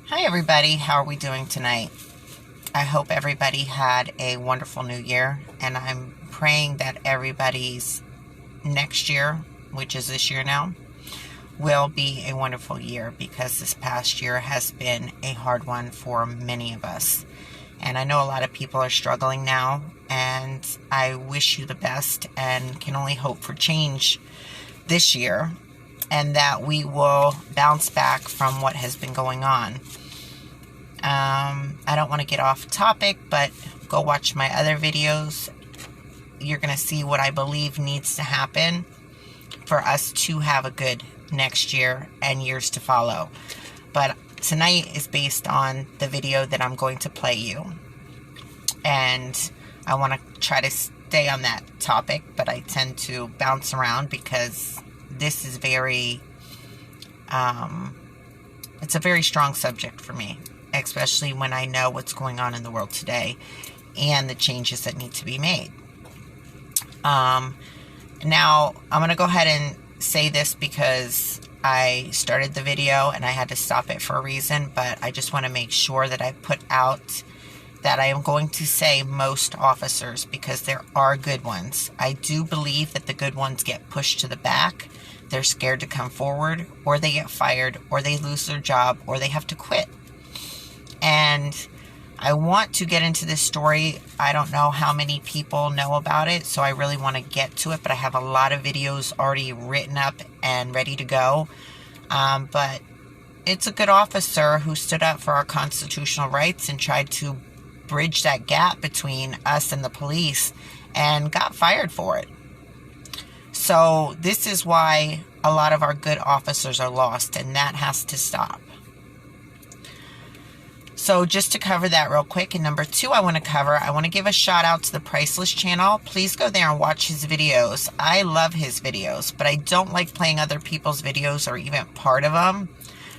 Hi everybody, how are we doing tonight? I hope everybody had a wonderful new year, and I'm praying that everybody's next year, which is this year now, will be a wonderful year, because this past year has been a hard one for many of us. And I know a lot of people are struggling now, and I wish you the best and can only hope for change this year, and that we will bounce back from what has been going on. I don't want to get off topic, but go watch my other videos. You're going to see what I believe needs to happen for us to have a good next year and years to follow. But tonight is based on the video that I'm going to play you. And I want to try to stay on that topic, but I tend to bounce around because this is it's a very strong subject for me, especially when I know what's going on in the world today and the changes that need to be made. Now, I'm going to go ahead and say this because I started the video and I had to stop it for a reason, but I just want to make sure that I put out that I am going to say most officers, because there are good ones. I do believe that the good ones get pushed to the back. They're scared to come forward, or they get fired, or they lose their job, or they have to quit. And I want to get into this story. I don't know how many people know about it, so I really want to get to it, but I have a lot of videos already written up and ready to go. But it's a good officer who stood up for our constitutional rights and tried to bridge that gap between us and the police, and got fired for it. So this is why a lot of our good officers are lost, and that has to stop. So just to cover that real quick, and number two I want to give a shout out to the Priceless Channel. Please go there and watch his videos. I love his videos, but I don't like playing other people's videos or even part of them.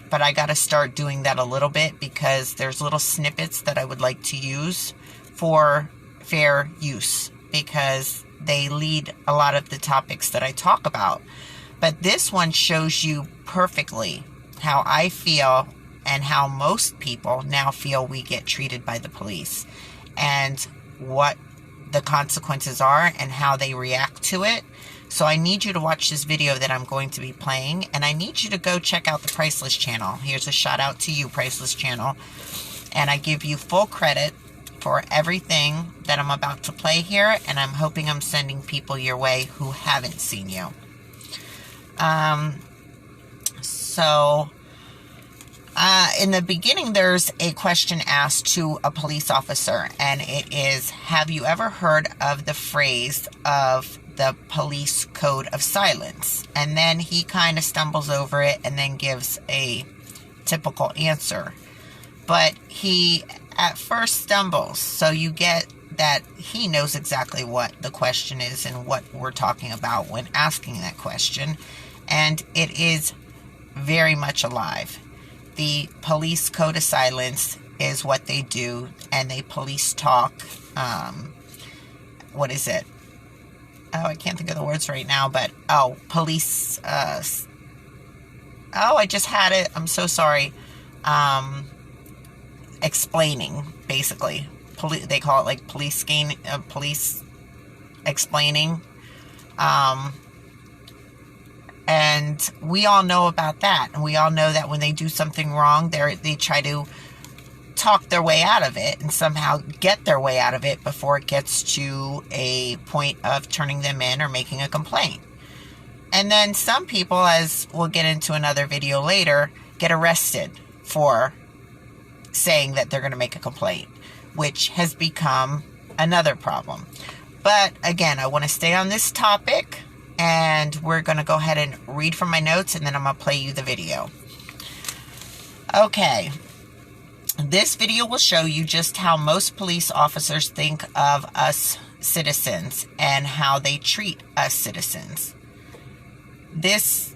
But I got to start doing that a little bit, because there's little snippets that I would like to use for fair use, because they lead a lot of the topics that I talk about. But this one shows you perfectly how I feel and how most people now feel we get treated by the police, and what the consequences are and how they react to it. So I need you to watch this video that I'm going to be playing, and I need you to go check out the Priceless Channel. Here's a shout out to you, Priceless Channel. And I give you full credit for everything that I'm about to play here, and I'm hoping I'm sending people your way who haven't seen you. In the beginning, there's a question asked to a police officer, and it is, have you ever heard of the phrase of the police code of silence? And then he kind of stumbles over it and then gives a typical answer. But he at first stumbles, so you get that he knows exactly what the question is and what we're talking about when asking that question. And it is very much alive. The police code of silence is what they do, and they police talk. What is it? Oh, I can't think of the words right now, but, police, I just had it. I'm so sorry. Explaining, basically. They call it like police explaining. And we all know about that. And we all know that when they do something wrong, they try to talk their way out of it and somehow get their way out of it before it gets to a point of turning them in or making a complaint. And then some people, as we'll get into another video later, get arrested for saying that they're going to make a complaint, which has become another problem. But again, I want to stay on this topic, and we're going to go ahead and read from my notes, and then I'm going to play you the video. Okay. This video will show you just how most police officers think of us citizens and how they treat us citizens. It's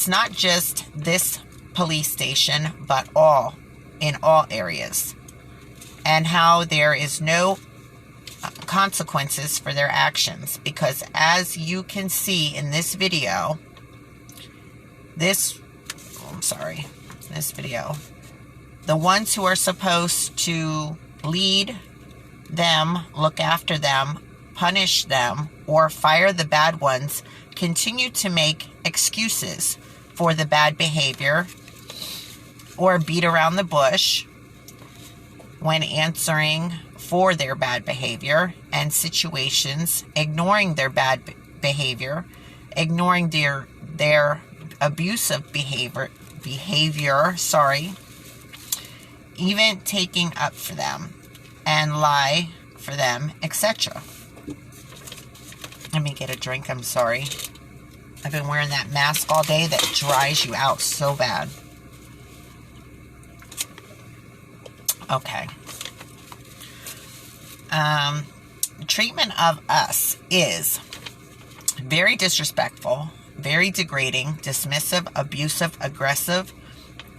not just this police station, but in all areas, and how there is no consequences for their actions, because as you can see in this video, The ones who are supposed to lead them, look after them, punish them, or fire the bad ones continue to make excuses for the bad behavior or beat around the bush when answering for their bad behavior and situations, ignoring their bad behavior, ignoring their abusive behavior, even taking up for them and lie for them, etc. Let me get a drink, I'm sorry. I've been wearing that mask all day that dries you out so bad. Okay. Treatment of us is very disrespectful, very degrading, dismissive, abusive, aggressive,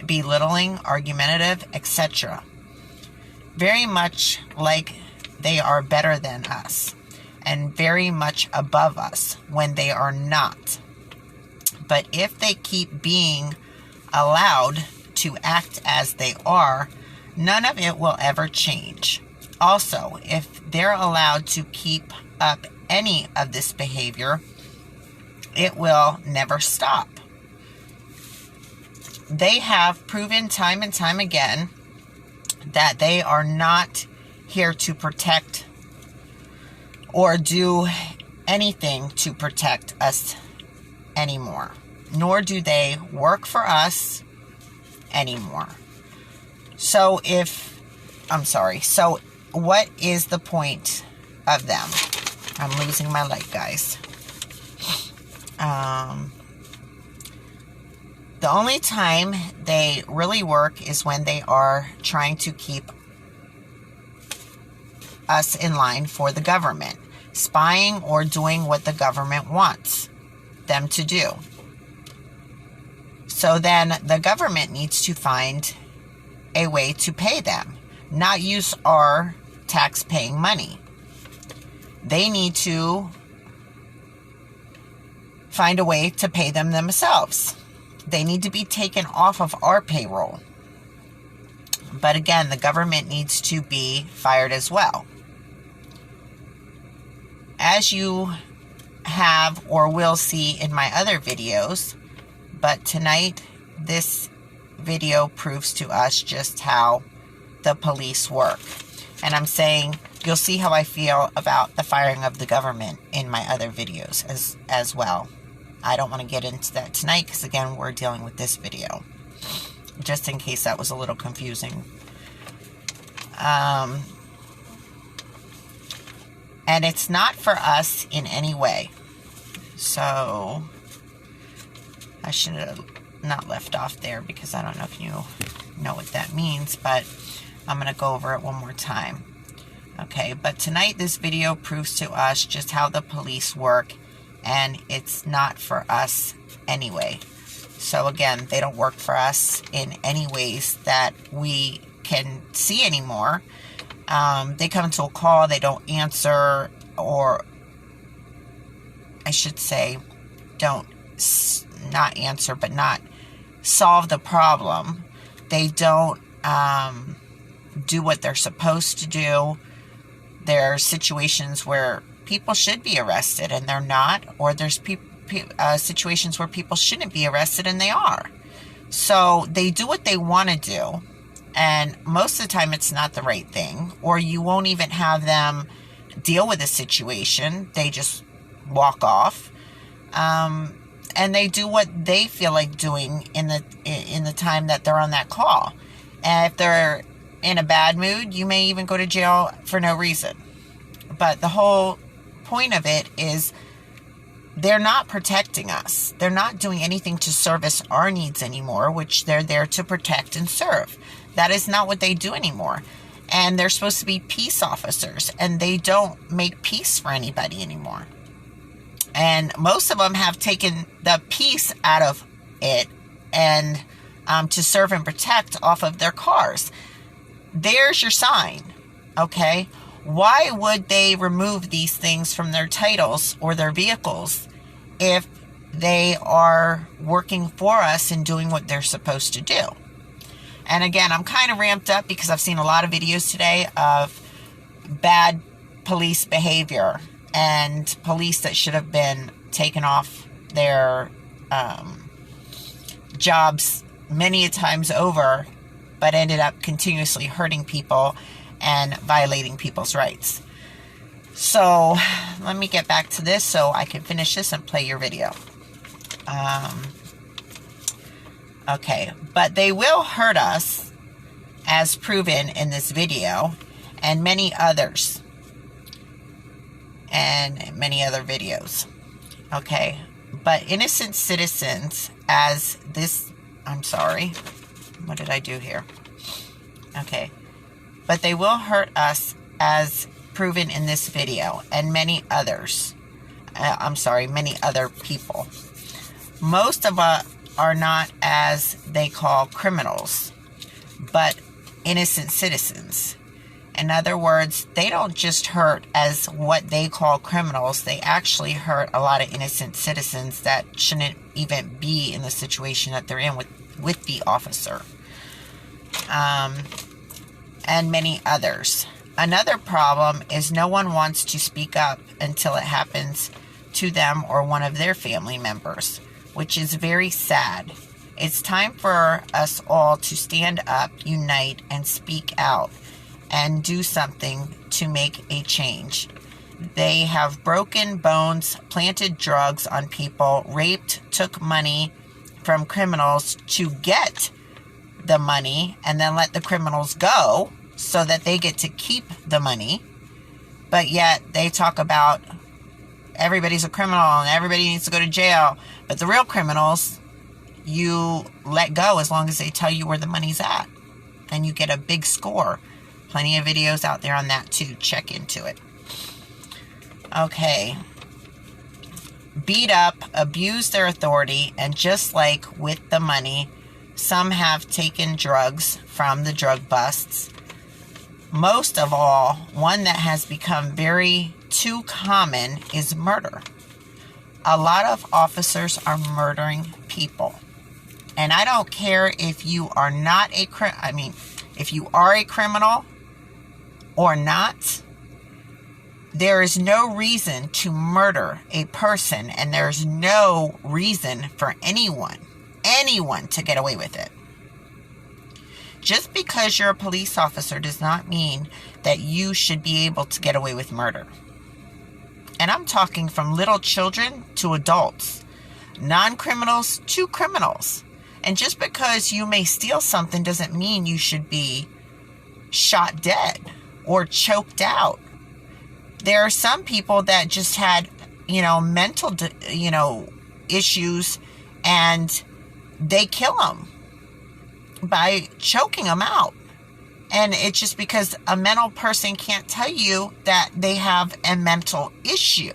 belittling, argumentative, etc. Very much like they are better than us and very much above us when they are not. But if they keep being allowed to act as they are, none of it will ever change. Also, if they're allowed to keep up any of this behavior, it will never stop. They have proven time and time again that they are not here to protect or do anything to protect us anymore, nor do they work for us anymore. So what is the point of them? I'm losing my light, guys. The only time they really work is when they are trying to keep us in line for the government, spying or doing what the government wants them to do. So then the government needs to find a way to pay them, not use our tax-paying money. They need to find a way to pay them themselves. They need to be taken off of our payroll. But again, the government needs to be fired as well. As you have or will see in my other videos, but tonight this video proves to us just how the police work. And I'm saying you'll see how I feel about the firing of the government in my other videos as well. I don't want to get into that tonight because, again, we're dealing with this video. Just in case that was a little confusing. And it's not for us in any way. So, I should have not left off there because I don't know if you know what that means, but I'm going to go over it one more time. Okay, but tonight this video proves to us just how the police work, and it's not for us anyway. So again, they don't work for us in any ways that we can see anymore. They come to a call, they don't answer, or I should say don't not answer, but not solve the problem. They don't do what they're supposed to do. There are situations where people should be arrested and they're not, or there's situations where people shouldn't be arrested and they are. So they do what they want to do, and most of the time it's not the right thing, or you won't even have them deal with a situation. They just walk off, and they do what they feel like doing in the time that they're on that call. And if they're in a bad mood, you may even go to jail for no reason. But the whole point of it is they're not protecting us. They're not doing anything to service our needs anymore, which they're there to protect and serve. That is not what they do anymore. And they're supposed to be peace officers, and they don't make peace for anybody anymore. And most of them have taken the peace out of it and to serve and protect off of their cars. There's your sign, okay? Why would they remove these things from their titles or their vehicles if they are working for us and doing what they're supposed to do? And again, I'm kind of ramped up because I've seen a lot of videos today of bad police behavior and police that should have been taken off their jobs many a times over, but ended up continuously hurting people and violating people's rights. So let me get back to this so I can finish this and play your video. Okay, but they will hurt us, as proven in this video, and many others, and many other videos. Okay, but innocent citizens, as this, I'm sorry, what did I do here? Okay, but they will hurt us, as proven in this video, and many others. Many other people. Most of us are not, as they call, criminals, but innocent citizens. In other words, they don't just hurt as what they call criminals. They actually hurt a lot of innocent citizens that shouldn't even be in the situation that they're in with the officer. And many others. Another problem is no one wants to speak up until it happens to them or one of their family members, which is very sad. It's time for us all to stand up, unite, and speak out and do something to make a change. They have broken bones, planted drugs on people, raped, took money from criminals to get the money, and then let the criminals go so that they get to keep the money. But yet they talk about everybody's a criminal and everybody needs to go to jail. But the real criminals, you let go as long as they tell you where the money's at. And you get a big score. Plenty of videos out there on that too. Check into it. Okay. Beat up, abuse their authority, and just like with the money, some have taken drugs from the drug busts. Most of all, one that has become very too common is murder. A lot of officers are murdering people. And I don't care if you are not if you are a criminal or not, there is no reason to murder a person, and there's no reason for anyone to get away with it. Just because you're a police officer does not mean that you should be able to get away with murder. And I'm talking from little children to adults, non-criminals to criminals. And just because you may steal something doesn't mean you should be shot dead or choked out. There are some people that just had, mental, issues, and they kill them by choking them out. And it's just because a mental person can't tell you that they have a mental issue.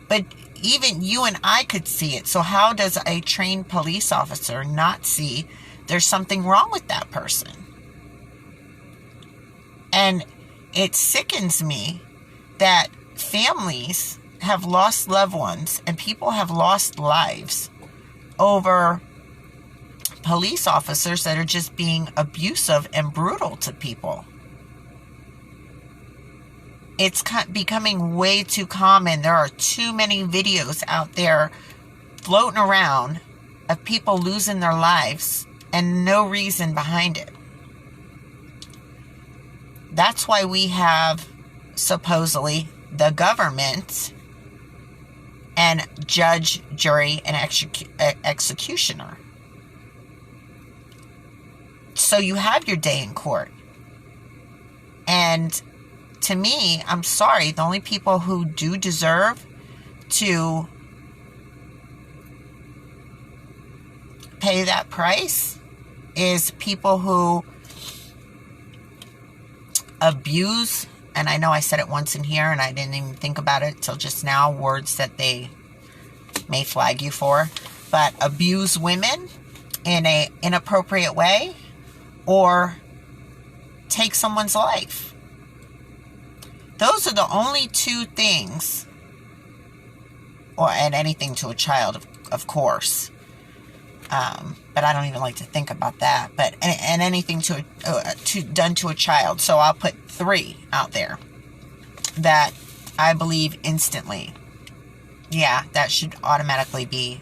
But even you and I could see it. So how does a trained police officer not see there's something wrong with that person? And it sickens me that families have lost loved ones and people have lost lives over police officers that are just being abusive and brutal to people. It's becoming way too common. There are too many videos out there floating around of people losing their lives and no reason behind it. That's why we have supposedly the government and judge, jury, and executioner. So you have your day in court. And to me, I'm sorry, the only people who do deserve to pay that price is people who abuse, and I know I said it once in here and I didn't even think about it till just now, words that they may flag you for, but abuse women in an inappropriate way or take someone's life. Those are the only two things, and anything to a child, of course. But I don't even like to think about that. But and anything done to a child. So I'll put 3 out there that I believe instantly. Yeah, that should automatically be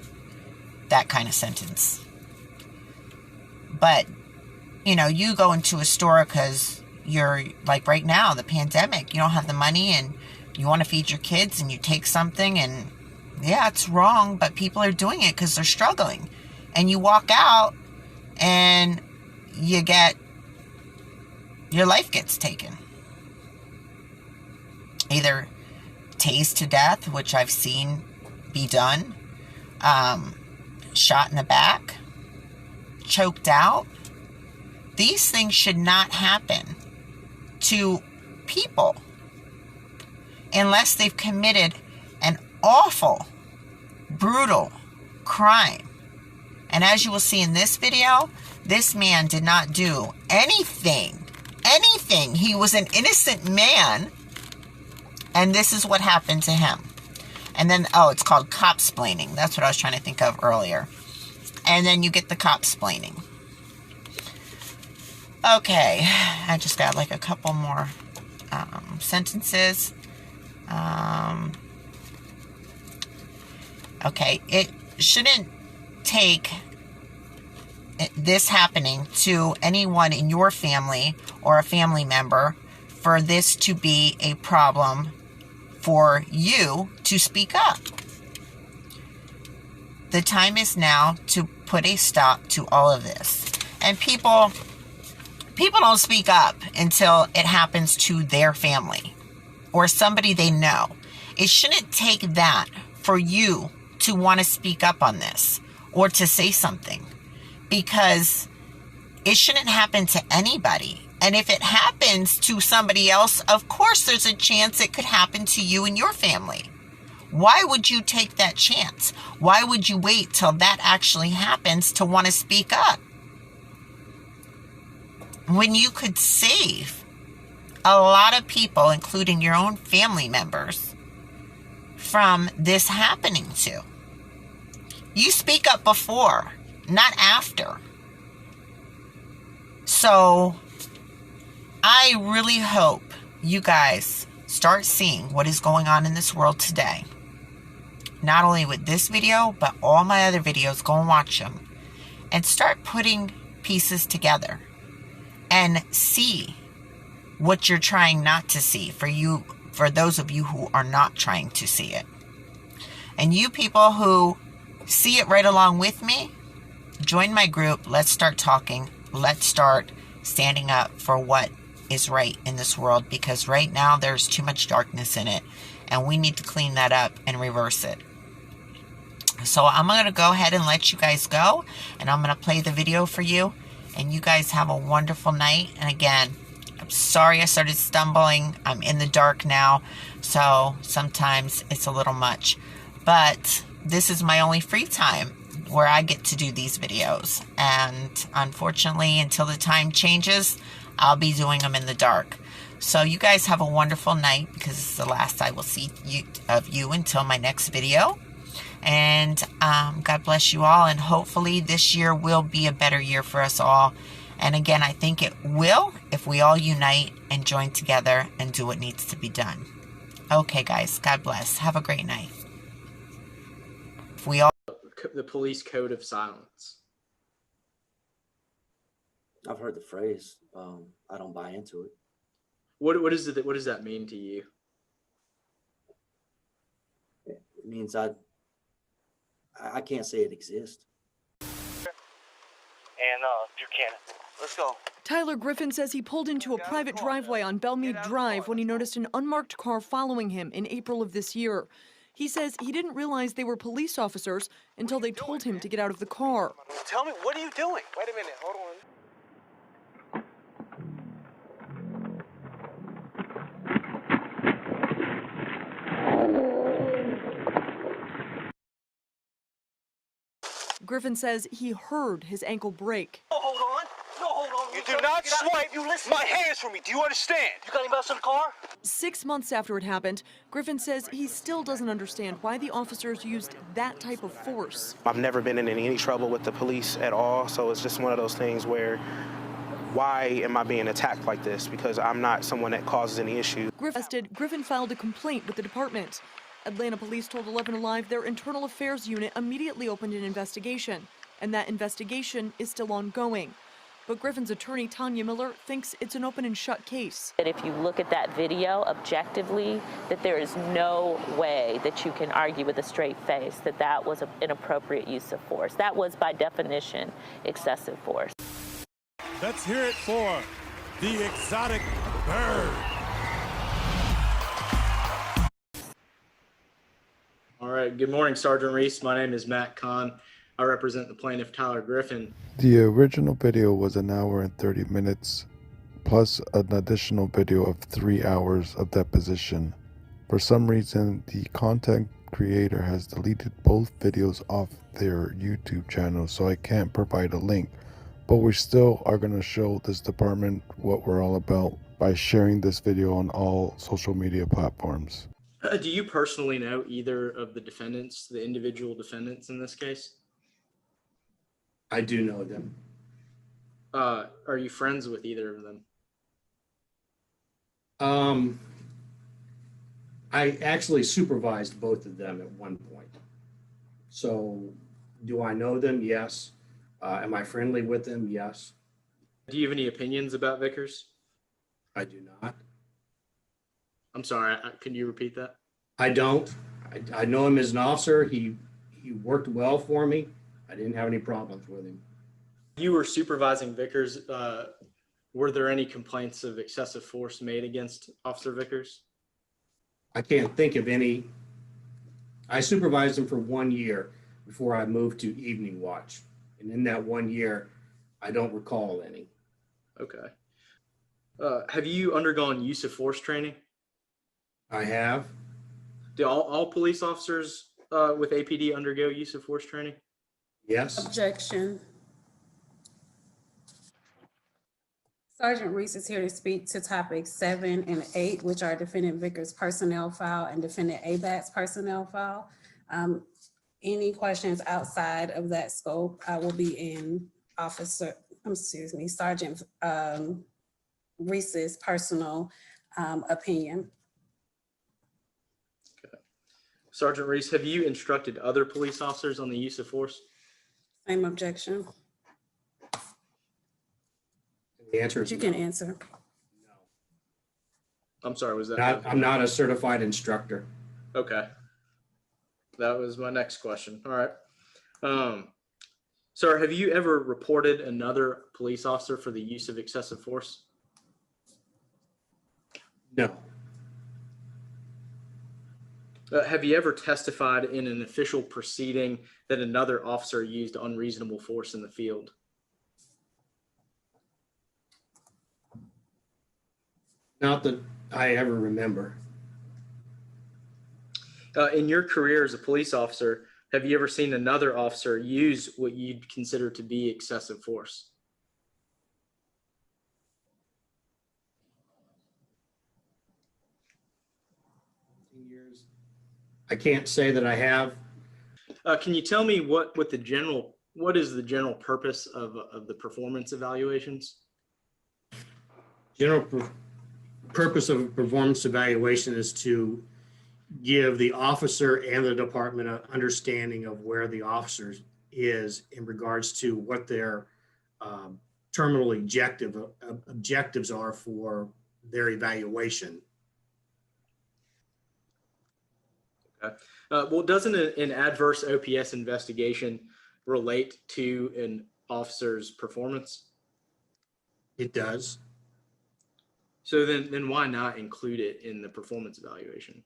that kind of sentence. But, you know, you go into a store because you're, like right now, the pandemic, you don't have the money and you want to feed your kids and you take something and, yeah, it's wrong, but people are doing it because they're struggling. And you walk out and your life gets taken. Either tased to death, which I've seen be done, shot in the back, choked out. These things should not happen to people unless they've committed an awful, brutal crime. And as you will see in this video, this man did not do anything. He was an innocent man. And this is what happened to him. And then, it's called cop-splaining. That's what I was trying to think of earlier. And then you get the cop-splaining. Okay, I just got like a couple more sentences. Okay, it shouldn't take this happening to anyone in your family or a family member for this to be a problem for you to speak up. The time is now to put a stop to all of this. And people don't speak up until it happens to their family or somebody they know. It shouldn't take that for you to want to speak up on this or to say something, because it shouldn't happen to anybody. And if it happens to somebody else, of course there's a chance it could happen to you and your family. Why would you take that chance? Why would you wait till that actually happens to want to speak up? When you could save a lot of people, including your own family members, from this happening to. You speak up before, not after. So I really hope you guys start seeing what is going on in this world today. Not only with this video, but all my other videos. Go and watch them. And start putting pieces together. And see what you're trying not to see for those of you who are not trying to see it. And you people who see it right along with me, join my group. Let's start talking. Let's start standing up for what is right in this world, because right now there's too much darkness in it and we need to clean that up and reverse it. So I'm going to go ahead and let you guys go, and I'm going to play the video for you, and you guys have a wonderful night. And again, I'm sorry I started stumbling. I'm in the dark now, so sometimes it's a little much, but this is my only free time where I get to do these videos, and unfortunately until the time changes, I'll be doing them in the dark. So you guys have a wonderful night, because it's the last I will see of you until my next video. And God bless you all, and hopefully this year will be a better year for us all. And again, I think it will if we all unite and join together and do what needs to be done. Okay, guys, God bless. Have a great night. If we all... The police code of silence. I've heard the phrase. I don't buy into it. What is it? What does that mean to you? It means I can't say it exists. And Buchanan. Let's go. Tyler Griffin says he pulled into a private driveway on Belmead Drive when he noticed an unmarked car following him in April of this year. He says he didn't realize they were police officers until they told him to get out of the car. Tell me, what are you doing? Wait a minute, hold on. Griffin says he heard his ankle break. Oh, hold on. No, hold on. You do not swipe my hands from me. Do you understand? You got anybody else in the car? 6 months after it happened, Griffin says he still doesn't understand why the officers used that type of force. I've never been in any trouble with the police at all, so it's just one of those things where why am I being attacked like this? Because I'm not someone that causes any issues. Griffin filed a complaint with the department. Atlanta police told 11 Alive their internal affairs unit immediately opened an investigation, and that investigation is still ongoing. But Griffin's attorney, Tanya Miller, thinks it's an open and shut case. That if you look at that video objectively, that there is no way that you can argue with a straight face that that was an inappropriate use of force. That was, by definition, excessive force. Let's hear it for the exotic bird. All right. Good morning, Sergeant Reese. My name is Matt Kahn. I represent the plaintiff, Tyler Griffin. The original video was 1 hour and 30 minutes, plus an additional video of 3 hours of deposition. For some reason, the content creator has deleted both videos off their YouTube channel, so I can't provide a link. But we still are going to show this department what we're all about by sharing this video on all social media platforms. Do you personally know either of the defendants, the individual defendants in this case? I do know them. Are you friends with either of them? I actually supervised both of them at one point. So do I know them? Yes. Am I friendly with them? Yes. Do you have any opinions about Vickers? I do not. I'm sorry. Can you repeat that? I don't. I know him as an officer. He worked well for me. I didn't have any problems with him. You were supervising Vickers. Were there any complaints of excessive force made against Officer Vickers? I can't think of any. I supervised him for 1 year before I moved to evening watch. And in that 1 year, I don't recall any. Okay. Have you undergone use of force training? I have. Do all police officers with APD undergo use of force training? Yes. Objection. Sergeant Reese is here to speak to topics 7 and 8, which are Defendant Vickers' personnel file and Defendant Abat's personnel file. Any questions outside of that scope, I will be in Sergeant Reese's personal opinion. Okay. Sergeant Reese, have you instructed other police officers on the use of force? Same objection. The answer is You can answer. I'm sorry, was that? I'm not a certified instructor. Okay. That was my next question. All right. Sir, have you ever reported another police officer for the use of excessive force? No. Have you ever testified in an official proceeding that another officer used unreasonable force in the field? Not that I ever remember. In your career as a police officer, have you ever seen another officer use what you'd consider to be excessive force? I can't say that I have. Can you tell me what is the general purpose of the performance evaluations? Purpose of a performance evaluation is to give the officer and the department an understanding of where the officer is in regards to what their terminal objectives are for their evaluation. Okay. Well, doesn't an adverse OPS investigation relate to an officer's performance? It does. So then why not include it in the performance evaluation?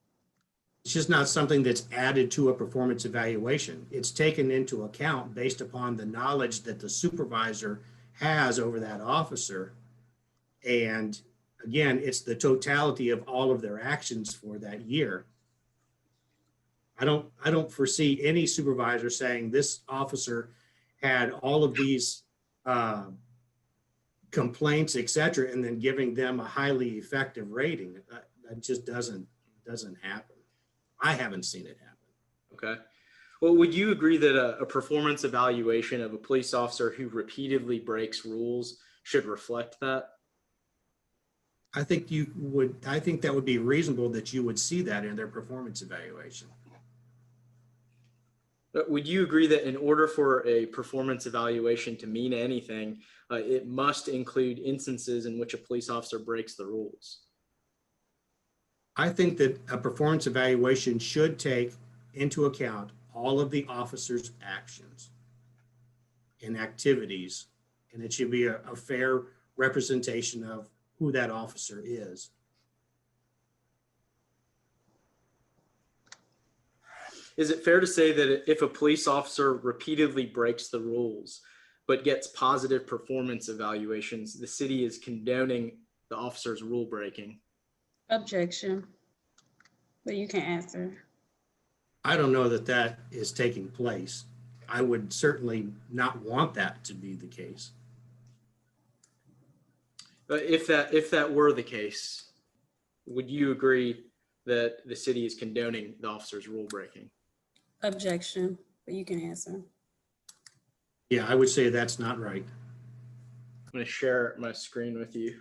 It's just not something that's added to a performance evaluation. It's taken into account based upon the knowledge that the supervisor has over that officer. And again, it's the totality of all of their actions for that year. I don't foresee any supervisor saying this officer had all of these complaints, et cetera, and then giving them a highly effective rating. That just doesn't happen. I haven't seen it happen. Okay. Well, would you agree that a performance evaluation of a police officer who repeatedly breaks rules should reflect that? I think that would be reasonable that you would see that in their performance evaluation. But would you agree that in order for a performance evaluation to mean anything, it must include instances in which a police officer breaks the rules? I think that a performance evaluation should take into account all of the officer's actions and activities, and it should be a fair representation of who that officer is. Is it fair to say that if a police officer repeatedly breaks the rules but gets positive performance evaluations, the city is condoning the officer's rule breaking? Objection. But you can answer. I don't know that that is taking place. I would certainly not want that to be the case. But if that were the case, would you agree that the city is condoning the officer's rule breaking? Objection. But you can answer. Yeah, I would say that's not right. I'm going to share my screen with you.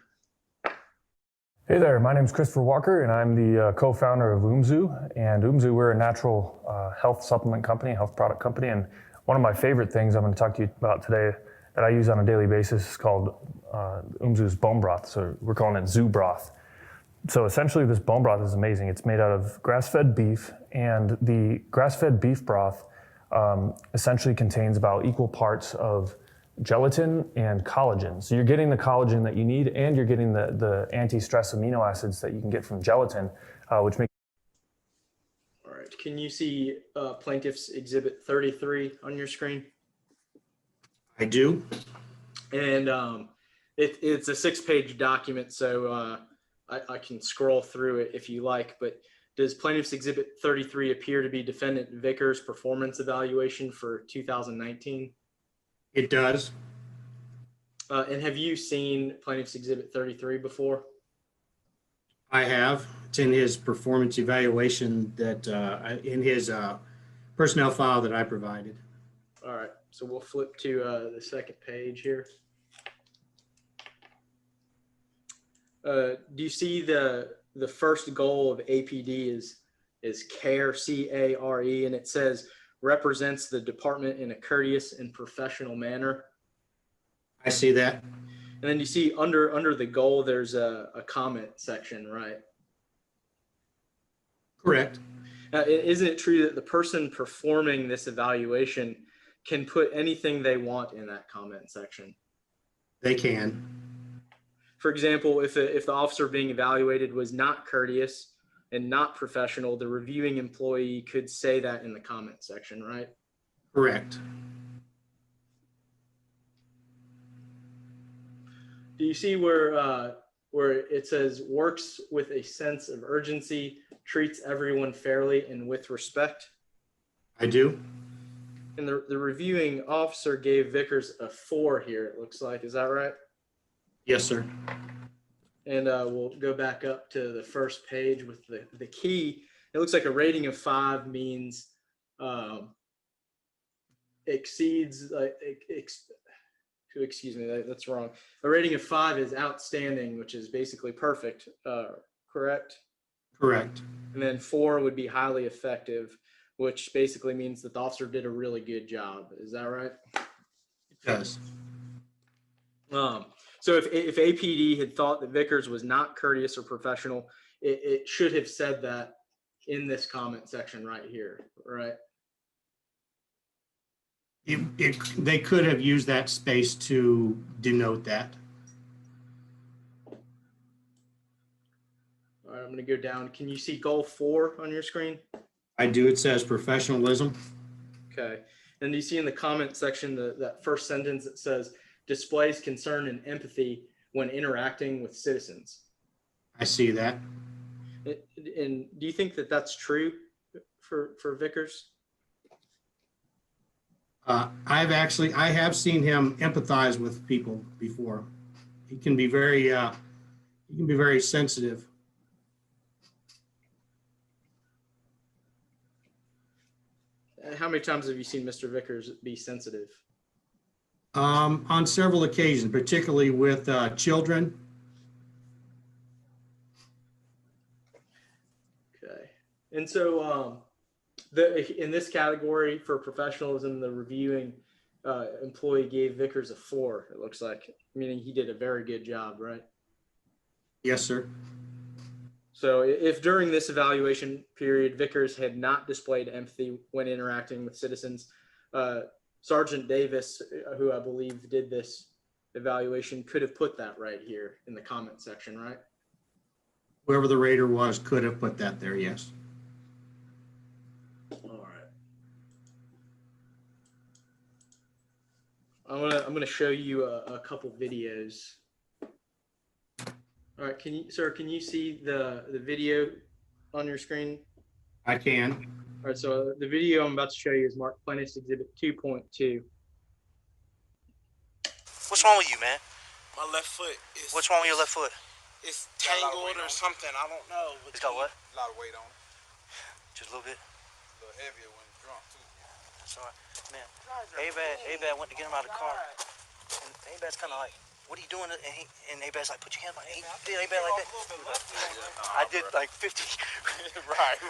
Hey there, my name is Christopher Walker, and I'm the co-founder of Umzu. And Umzu, we're a natural health supplement company, health product company. And one of my favorite things I'm going to talk to you about today that I use on a daily basis is called Umzu's bone broth. So we're calling it Zoo Broth. So essentially this bone broth is amazing. It's made out of grass-fed beef, and the grass-fed beef broth essentially contains about equal parts of gelatin and collagen. So you're getting the collagen that you need, and you're getting the anti-stress amino acids that you can get from gelatin, which make. All right, can you see Plaintiff's Exhibit 33 on your screen? I do. And it's a 6-page document, so I can scroll through it if you like, but does Plaintiff's Exhibit 33 appear to be Defendant Vickers' performance evaluation for 2019? It does. And have you seen Plaintiff's Exhibit 33 before? I have. It's in his performance evaluation that in his personnel file that I provided. All right, so we'll flip to the second page here. Do you see the first goal of APD is CARE, C-A-R-E, and it says represents the department in a courteous and professional manner? I see that. And then you see under the goal, there's a comment section, right? Correct. Isn't it true that the person performing this evaluation can put anything they want in that comment section? They can. For example, if the officer being evaluated was not courteous and not professional, the reviewing employee could say that in the comment section, right? Correct. Do you see where it says works with a sense of urgency, treats everyone fairly and with respect? I do. And the reviewing officer gave Vickers a 4 here, it looks like. Is that right? Yes, sir. And we'll go back up to the first page with the key. It looks like a rating of 5 means exceeds, excuse me, that's wrong. A rating of 5 is outstanding, which is basically perfect, correct? Correct. And then 4 would be highly effective, which basically means that the officer did a really good job. Is that right? It does. So if APD had thought that Vickers was not courteous or professional, it should have said that in this comment section right here, right? They could have used that space to denote that. All right, I'm going to go down. Can you see goal 4 on your screen? I do. It says professionalism. Okay. And do you see in the comment section that first sentence that says displays concern and empathy when interacting with citizens? I see that. And do you think that that's true for Vickers? I have seen him empathize with people before he can be very sensitive. How many times have you seen Mr. Vickers be sensitive? On several occasions, particularly with children. Okay. And so in this category for professionalism, the reviewing employee gave Vickers a 4, it looks like, meaning he did a very good job, right? Yes, sir. So if during this evaluation period, Vickers had not displayed empathy when interacting with citizens, Sergeant Davis, who I believe did this evaluation, could have put that right here in the comment section, right? Whoever the rater was could have put that there, yes. All right. I'm gonna show you a couple videos. All right, can you see the video on your screen? I can. All right, so the video I'm about to show you is marked Plaintiff's Exhibit 2.2. What's wrong with you, man? My left foot is. What's wrong with your left foot? It's tangled or something. I don't know. It's got what? A lot of weight on it. Just a little bit. A little heavier when drunk too. That's all right, man. Abad went to get him out of the car, and Abad's kind of like, "What are you doing?" And Abad's like, "Put your hands behind." He did Abad like that. I did like 50. Right.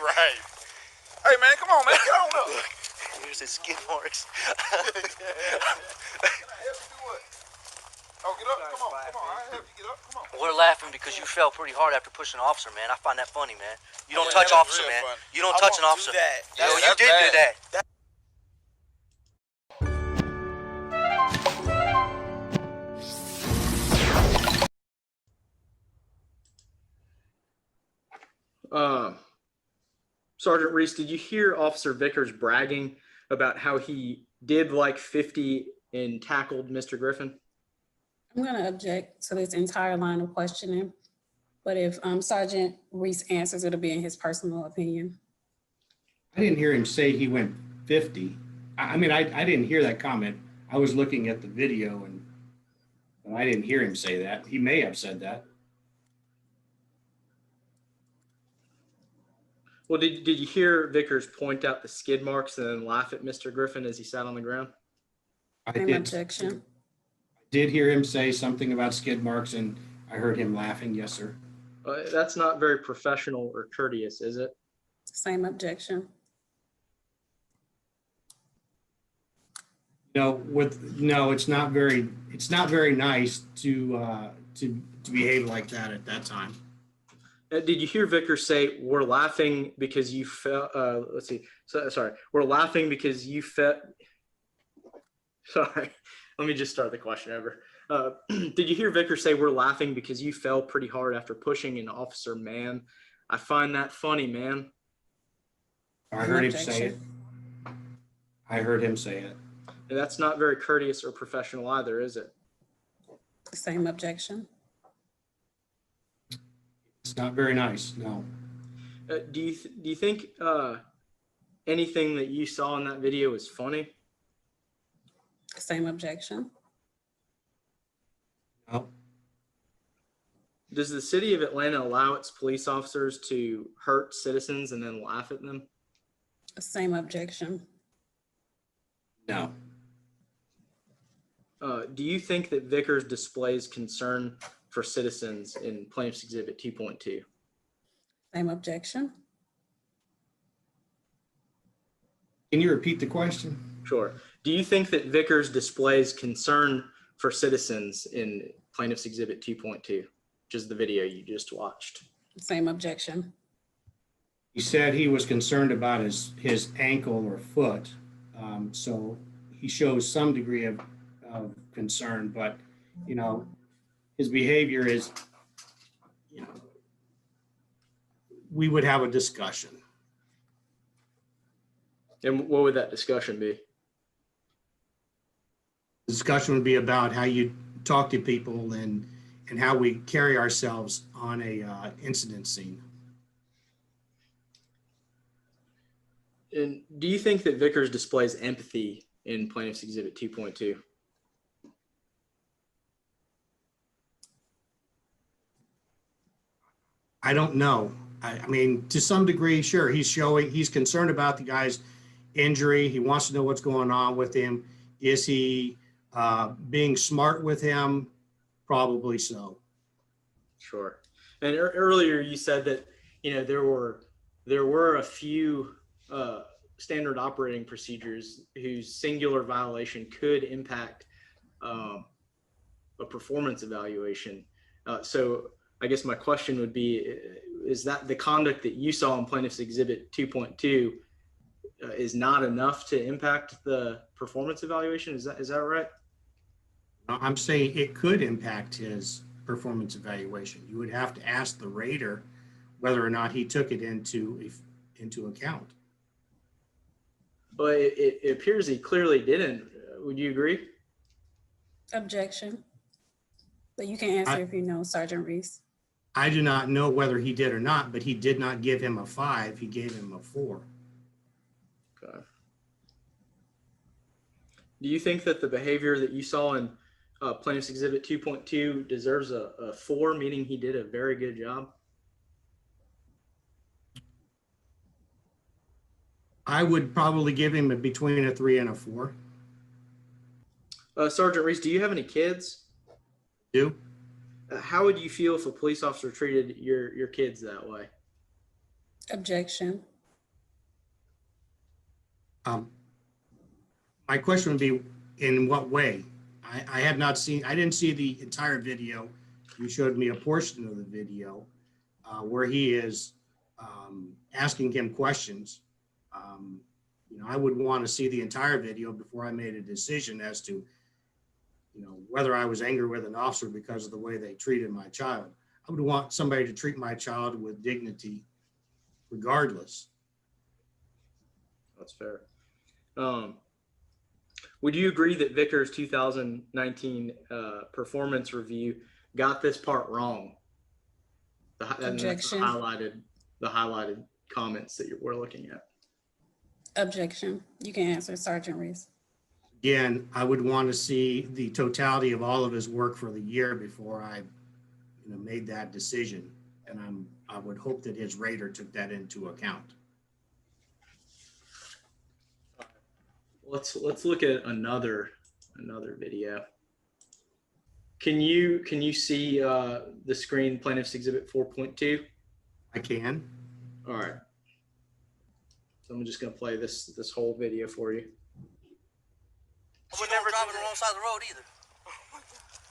Hey man, come on, man, get on up. Here's his skid marks. Oh, get up, come on, I help you get up, come on. We're laughing because you fell pretty hard after pushing an officer, man. I find that funny, man. You don't touch officer, man. Funny. You don't touch an officer. That. Yo, you did do that. Sergeant Reese, did you hear Officer Vickers bragging about how he did like 50 and tackled Mr. Griffin? I'm going to object to this entire line of questioning, but if Sergeant Reese answers, it'll be in his personal opinion. I didn't hear him say he went 50. I mean, I didn't hear that comment. I was looking at the video but I didn't hear him say that. He may have said that. Well, did you hear Vickers point out the skid marks and then laugh at Mr. Griffin as he sat on the ground? I Same did. objection. Did hear him say something about skid marks, and I heard him laughing. Yes, sir. That's not very professional or courteous, is it? Same objection. No, it's not very nice to behave like that at that time. Did you hear Vickers say, "We're laughing because you fell"? Let's see. Sorry, we're laughing because you fell. Sorry, let me just start the question over. Did you hear Vickers say, "We're laughing because you fell pretty hard after pushing an officer, man"? I find that funny, man. I heard him say it. I heard him say it. And that's not very courteous or professional either, is it? Same objection. It's not very nice. No. Do you think anything that you saw in that video was funny? Same objection. No. Does the city of Atlanta allow its police officers to hurt citizens and then laugh at them? Same objection. No. Do you think that Vickers displays concern for citizens in Plaintiff's Exhibit 2.2? Same objection. Can you repeat the question? Sure. Do you think that Vickers displays concern for citizens in Plaintiff's Exhibit 2.2, which is the video you just watched? Same objection. He said he was concerned about his ankle or foot, so he shows some degree of concern, but his behavior is, we would have a discussion. And what would that discussion be? The discussion would be about how you talk to people and how we carry ourselves on a incident scene. And do you think that Vickers displays empathy in Plaintiff's Exhibit 2.2? I don't know. I mean, to some degree, sure, he's concerned about the guy's injury. He wants to know what's going on with him. Is he being smart with him? Probably so. Sure. And earlier you said that, there were a few standard operating procedures whose singular violation could impact a performance evaluation. So I guess my question would be, is that the conduct that you saw in Plaintiff's Exhibit 2.2 is not enough to impact the performance evaluation? Is that right? I'm saying it could impact his performance evaluation. You would have to ask the rater whether or not he took it into account. Well, it appears he clearly didn't. Would you agree? Objection. But you can answer if you know, Sergeant Reese. I do not know whether he did or not, but he did not give him a 5. He gave him a 4. Okay. Do you think that the behavior that you saw in Plaintiff's Exhibit 2.2 deserves a 4, meaning he did a very good job? I would probably give him between a 3 and a 4. Sergeant Reese, do you have any kids? Do? How would you feel if a police officer treated your kids that way? Objection. My question would be, in what way? I didn't see the entire video. You showed me a portion of the video where he is asking him questions. I would want to see the entire video before I made a decision as to, whether I was angry with an officer because of the way they treated my child. I would want somebody to treat my child with dignity regardless. That's fair. Would you agree that Vickers' 2019 performance review got this part wrong? Objection. The highlighted comments that we're looking at. Objection. You can answer, Sergeant Reese. Again, I would want to see the totality of all of his work for the year before I made that decision. And I would hope that his rater took that into account. Let's look at another video. Can you see the screen, Plaintiff's Exhibit 4.2? I can. All right. So I'm just gonna play this whole video for you. I would never drive on the wrong side of the road either.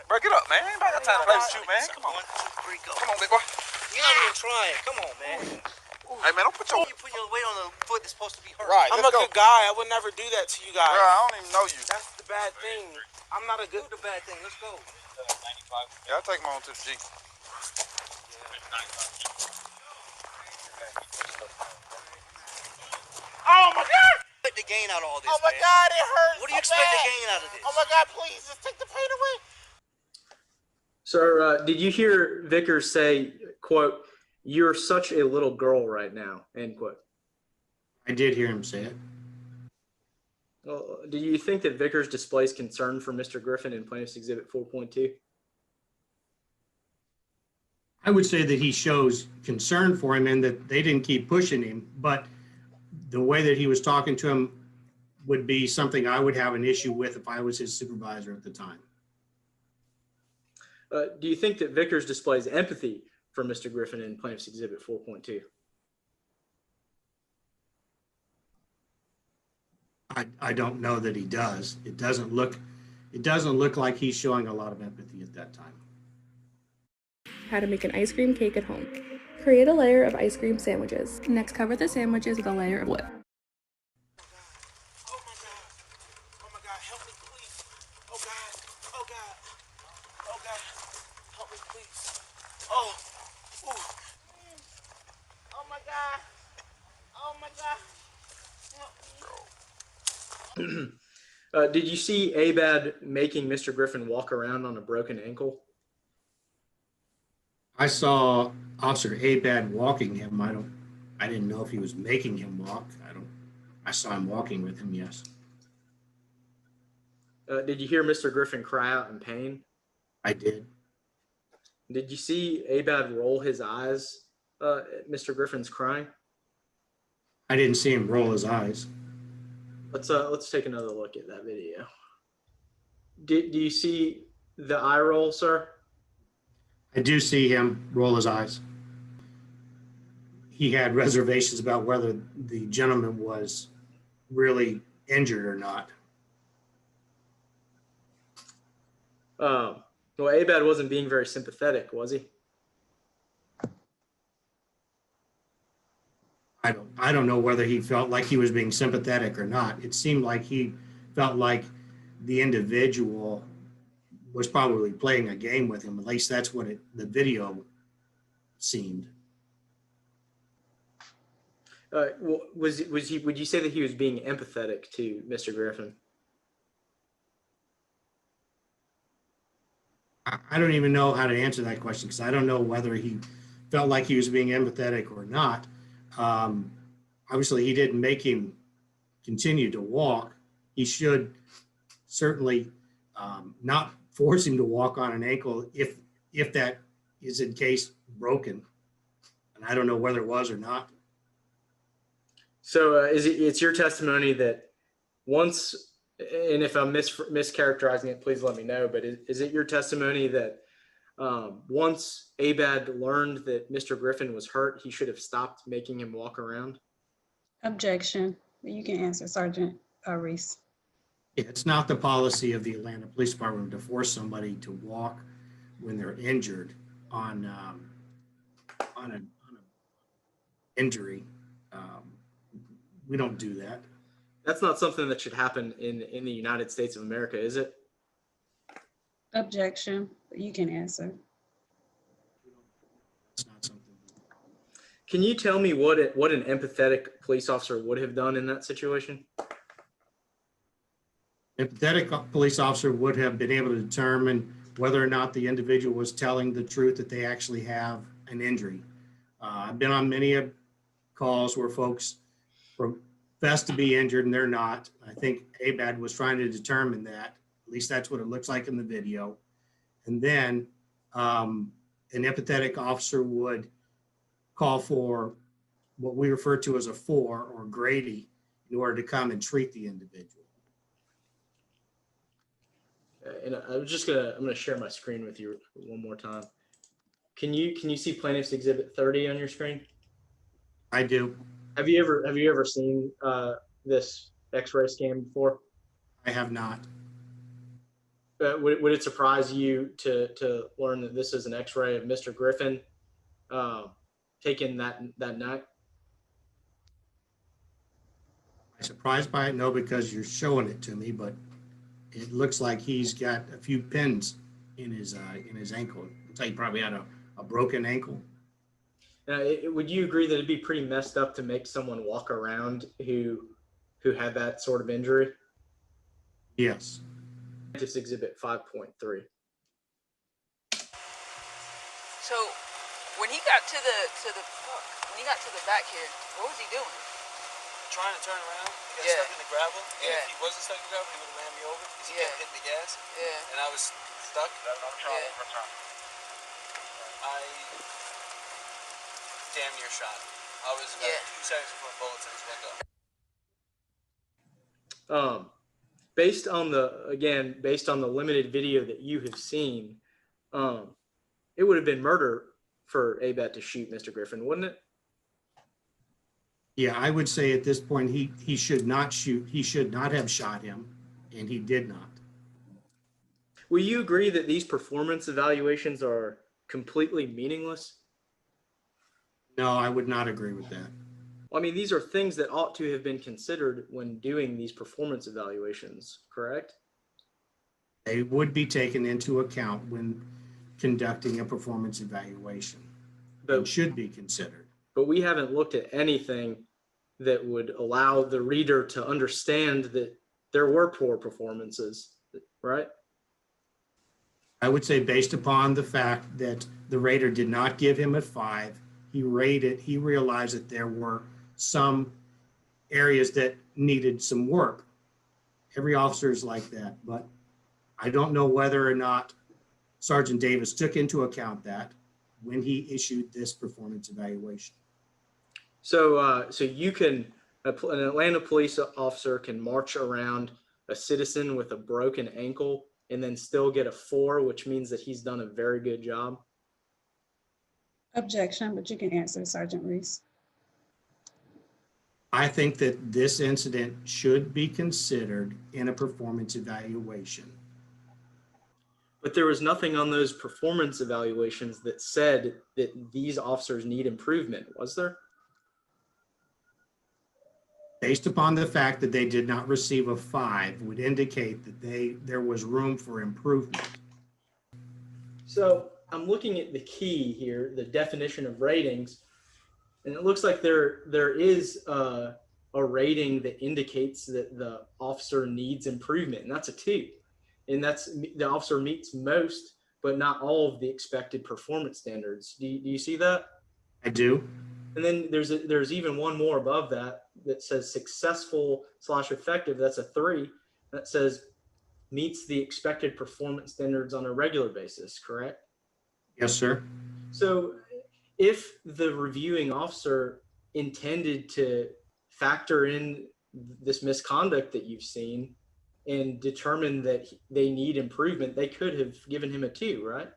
Break it up, man. Ain't about that time to play with you, man. Come on. 1, 2, 3, go. Come on, big boy. You're not even trying. Come on, man. Hey, man, don't put your... You put your weight on the foot that's supposed to be hurt. Right, I'm a good guy. I would never do that to you guys. Bro, I don't even know you. That's the bad thing. I'm not a good. Do the bad thing. Let's go. Yeah, I'll take my own to the Jeep. Oh my God! Expect to gain out of all this, Oh my man. God, it hurts. What do you so expect bad. to gain out of this? Oh my God, please just take the pain away. Sir, did you hear Vickers say, quote, "You're such a little girl right now," end quote? I did hear him say it. Well, do you think that Vickers displays concern for Mr. Griffin in Plaintiff's Exhibit 4.2? I would say that he shows concern for him and that they didn't keep pushing him, but the way that he was talking to him would be something I would have an issue with if I was his supervisor at the time. Do you think that Vickers displays empathy for Mr. Griffin in Plaintiff's Exhibit 4.2? I don't know that he does. It doesn't look like he's showing a lot of empathy at that time. How to make an ice cream cake at home. Create a layer of ice cream sandwiches. Next, cover the sandwiches with a layer of whip. Oh my God. Oh my God, help me please. Oh God. Oh God. Oh God. Help me please. Oh. Ooh. Oh my God. Oh my God. Help me. Did you see Abad making Mr. Griffin walk around on a broken ankle? I saw Officer Abad walking him. I didn't know if he was making him walk. I saw him walking with him, yes. Did you hear Mr. Griffin cry out in pain? I did. Did you see Abad roll his eyes Mr. Griffin's crying? I didn't see him roll his eyes. Let's take another look at that video. Do you see the eye roll, sir? I do see him roll his eyes. He had reservations about whether the gentleman was really injured or not. Well, Abad wasn't being very sympathetic, was he? I don't know whether he felt like he was being sympathetic or not. It seemed like he felt like the individual was probably playing a game with him. At least that's what the video seemed. Was he? Would you say that he was being empathetic to Mr. Griffin? I don't even know how to answer that question because I don't know whether he felt like he was being empathetic or not. Obviously, he didn't make him continue to walk. He should certainly not force him to walk on an ankle if that is in case broken. And I don't know whether it was or not. So it's your testimony that once, and if I'm mischaracterizing it, please let me know, but is it your testimony that once Abad learned that Mr. Griffin was hurt, he should have stopped making him walk around? Objection. You can answer, Sergeant Reese. It's not the policy of the Atlanta Police Department to force somebody to walk when they're injured on an injury. We don't do that. That's not something that should happen in the United States of America, is it? Objection. You can answer. It's not something. Can you tell me what an empathetic police officer would have done in that situation? Empathetic police officer would have been able to determine whether or not the individual was telling the truth that they actually have an injury. I've been on many calls where folks profess to be injured and they're not. I think Abad was trying to determine that. At least that's what it looks like in the video. And then an empathetic officer would call for what we refer to as a 4 or Grady in order to come and treat the individual. And I'm gonna share my screen with you one more time. Can you see Plaintiff's Exhibit 30 on your screen? I do. Have you ever seen this X-ray scan before? I have not. Would it surprise you to learn that this is an X-ray of Mr. Griffin taken that night? I'm surprised by it, no, because you're showing it to me, but it looks like he's got a few pins in his ankle. Looks like he probably had a broken ankle. Would you agree that it'd be pretty messed up to make someone walk around who had that sort of injury? Yes. Just Exhibit 5.3. So when he got to the back here, what was he doing? Trying to turn around. He got stuck in the gravel. And if he wasn't stuck in the gravel, he would have ran me over because he kept hitting the gas. And I was stuck. I damn near shot. I was about 2 seconds before bullets in his window. Based on the limited video that you have seen, it would have been murder for Abad to shoot Mr. Griffin, wouldn't it? Yeah, I would say at this point he should not shoot. He should not have shot him, and he did not. Will you agree that these performance evaluations are completely meaningless? No, I would not agree with that. I mean, these are things that ought to have been considered when doing these performance evaluations, correct? They would be taken into account when conducting a performance evaluation. It should be considered. But we haven't looked at anything that would allow the reader to understand that there were poor performances, right? I would say based upon the fact that the rater did not give him a 5, he realized that there were some areas that needed some work. Every officer is like that, but I don't know whether or not Sergeant Davis took into account that. when he issued this performance evaluation. So you can, an Atlanta police officer can march around a citizen with a broken ankle and then still get a 4, which means that he's done a very good job. Objection, but you can answer, Sergeant Reese. I think that this incident should be considered in a performance evaluation. But there was nothing on those performance evaluations that said that these officers need improvement, was there? Based upon the fact that they did not receive a 5 would indicate that there was room for improvement. So I'm looking at the key here, the definition of ratings, and it looks like there is a rating that indicates that the officer needs improvement, and that's a 2. And that's the officer meets most, but not all of the expected performance standards. Do you see that? I do. And then there's even one more above that that says successful/effective. That's a 3. That says meets the expected performance standards on a regular basis, correct? Yes, sir. So if the reviewing officer intended to factor in this misconduct that you've seen and determine that they need improvement, they could have given him a 2, right?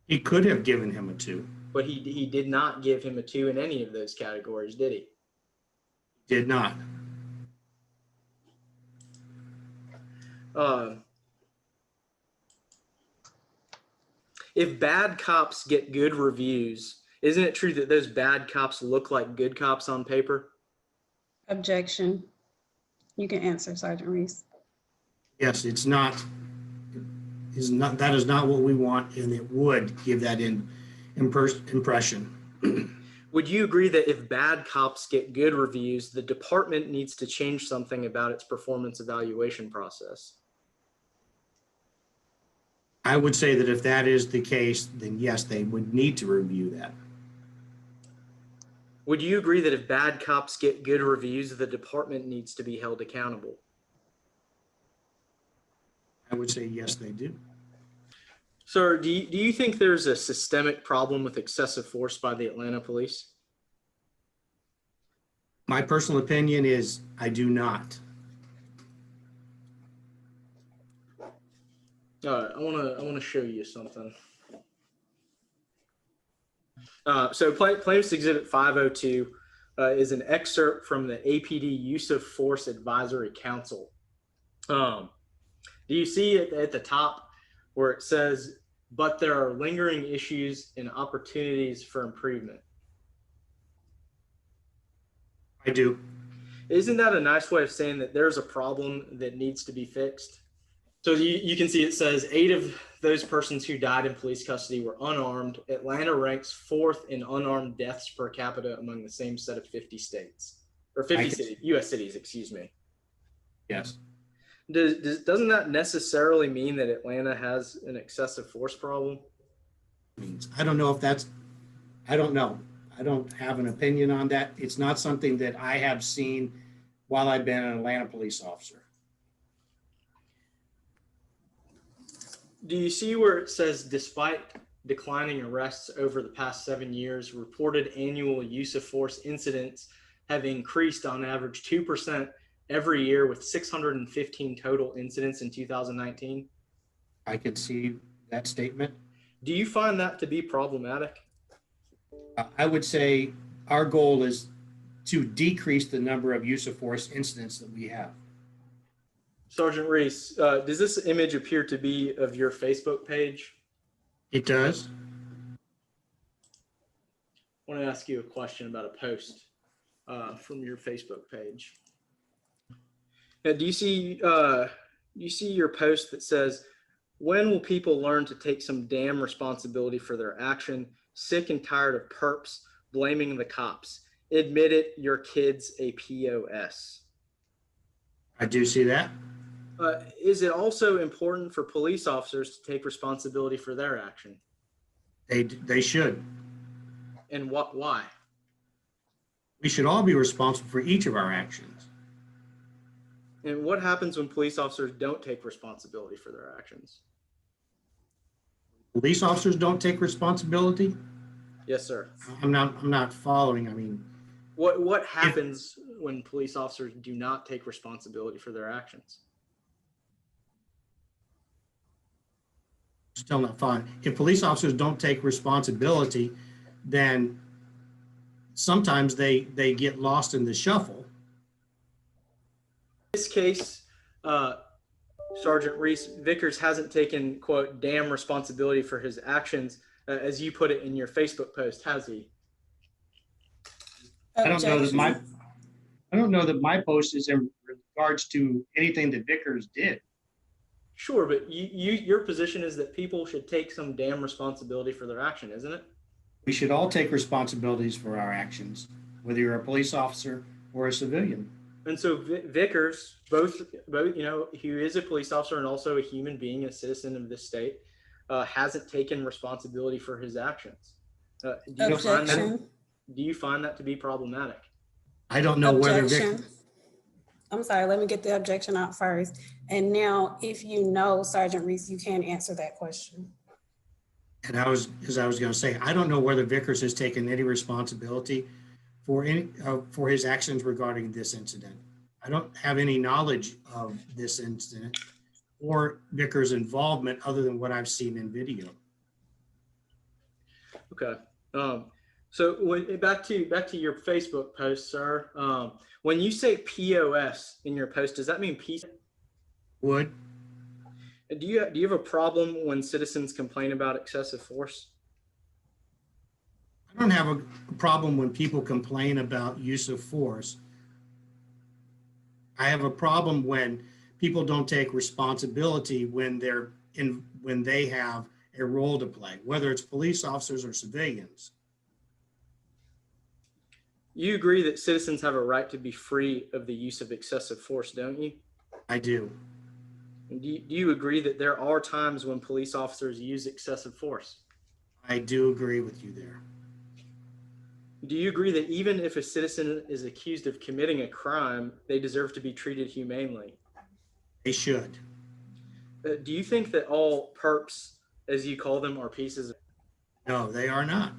He could have given him a 2. But he did not give him a 2 in any of those categories, did he? Did not. If bad cops get good reviews, isn't it true that those bad cops look like good cops on paper? Objection. You can answer, Sergeant Reese. Yes, that is not what we want, and it would give that impression. Would you agree that if bad cops get good reviews, the department needs to change something about its performance evaluation process? I would say that if that is the case, then yes, they would need to review that. Would you agree that if bad cops get good reviews, the department needs to be held accountable? I would say yes, they do. Sir, do you think there's a systemic problem with excessive force by the Atlanta police? My personal opinion is I do not. All right, I want to show you something. So Plaintiff's Exhibit 502 is an excerpt from the APD Use of Force Advisory Council. Do you see at the top where it says, but there are lingering issues and opportunities for improvement? I do. Isn't that a nice way of saying that there's a problem that needs to be fixed? So you can see it says 8 of those persons who died in police custody were unarmed. Atlanta ranks 4th in unarmed deaths per capita among the same set of 50 states, or 50 cities, U.S. cities, excuse me. Yes. Doesn't that necessarily mean that Atlanta has an excessive force problem? I don't know if that's, I don't know. I don't have an opinion on that. It's not something that I have seen while I've been an Atlanta police officer. Do you see where it says, despite declining arrests over the past 7 years, reported annual use of force incidents have increased on average 2% every year, with 615 total incidents in 2019? I could see that statement. Do you find that to be problematic? I would say our goal is to decrease the number of use of force incidents that we have. Sergeant Reese, does this image appear to be of your Facebook page? It does. I want to ask you a question about a post from your Facebook page. Now, do you see your post that says, when will people learn to take some damn responsibility for their action? Sick and tired of perps blaming the cops. Admit it, your kid's a POS. I do see that. Is it also important for police officers to take responsibility for their action? They should. And why? We should all be responsible for each of our actions. And what happens when police officers don't take responsibility for their actions? Police officers don't take responsibility? Yes, sir. I'm not following. I mean, What happens when police officers do not take responsibility for their actions? still not following. If police officers don't take responsibility, then sometimes they get lost in the shuffle. In this case, Sergeant Reese Vickers hasn't taken, quote, damn responsibility for his actions, as you put it in your Facebook post, has he? I don't know that my post is in regards to anything that Vickers did. Sure, but your position is that people should take some damn responsibility for their action, isn't it? We should all take responsibilities for our actions, whether you're a police officer or a civilian. And so Vickers, both, you know, who is a police officer and also a human being, a citizen of this state, hasn't taken responsibility for his actions. Do you find that to be problematic? I don't know whether Objection. I'm sorry, let me get the objection out first. And now, if you know, Sergeant Reese, you can answer that question. And I was going to say, I don't know whether Vickers has taken any responsibility for his actions regarding this incident. I don't have any knowledge of this incident or Vickers' involvement other than what I've seen in video. Okay. So back to your Facebook post, sir. When you say POS in your post, does that mean peace? Would. Do you have a problem when citizens complain about excessive force? I don't have a problem when people complain about use of force. I have a problem when people don't take responsibility when they have a role to play, whether it's police officers or civilians. You agree that citizens have a right to be free of the use of excessive force, don't you? I do. And do you agree that there are times when police officers use excessive force? I do agree with you there. Do you agree that even if a citizen is accused of committing a crime, they deserve to be treated humanely? They should. Do you think that all perps, as you call them, are pieces of... No, they are not.